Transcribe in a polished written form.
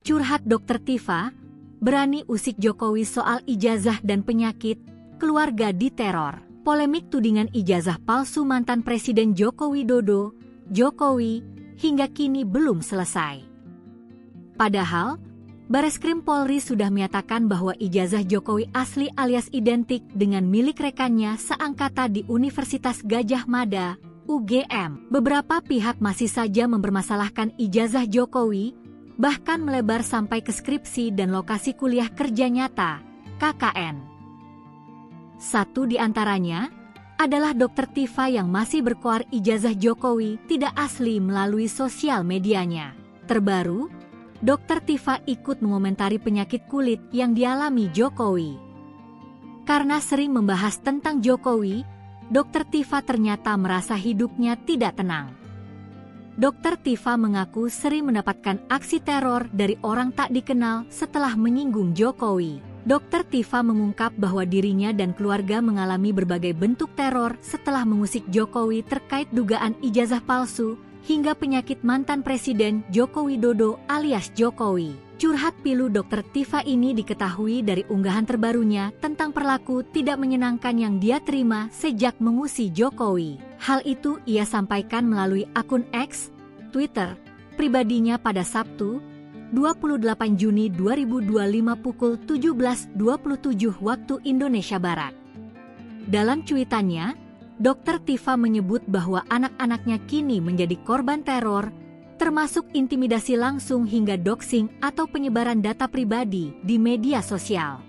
Curhat Dokter Tifa, berani usik Jokowi soal ijazah dan penyakit, keluarga diteror. Polemik tudingan ijazah palsu mantan Presiden Joko Widodo, Jokowi, hingga kini belum selesai. Padahal, Bareskrim Polri sudah menyatakan bahwa ijazah Jokowi asli alias identik dengan milik rekannya seangkatan di Universitas Gadjah Mada, UGM. Beberapa pihak masih saja mempermasalahkan ijazah Jokowi, bahkan melebar sampai ke skripsi dan lokasi kuliah kerja nyata, KKN. Satu di antaranya adalah Dokter Tifa yang masih berkoar ijazah Jokowi tidak asli melalui sosial medianya. Terbaru, Dokter Tifa ikut mengomentari penyakit kulit yang dialami Jokowi. Karena sering membahas tentang Jokowi, Dokter Tifa ternyata merasa hidupnya tidak tenang. Dokter Tifa mengaku sering mendapatkan aksi teror dari orang tak dikenal setelah menyinggung Jokowi. Dokter Tifa mengungkap bahwa dirinya dan keluarga mengalami berbagai bentuk teror setelah mengusik Jokowi terkait dugaan ijazah palsu hingga penyakit mantan Presiden Joko Widodo alias Jokowi. Curhat pilu Dokter Tifa ini diketahui dari unggahan terbarunya tentang perilaku tidak menyenangkan yang dia terima sejak mengusik Jokowi. Hal itu ia sampaikan melalui akun X, Twitter, pribadinya pada Sabtu, 28 Juni 2025 pukul 17.27 waktu Indonesia Barat. Dalam cuitannya, Dokter Tifa menyebut bahwa anak-anaknya kini menjadi korban teror, termasuk intimidasi langsung hingga doxing atau penyebaran data pribadi di media sosial.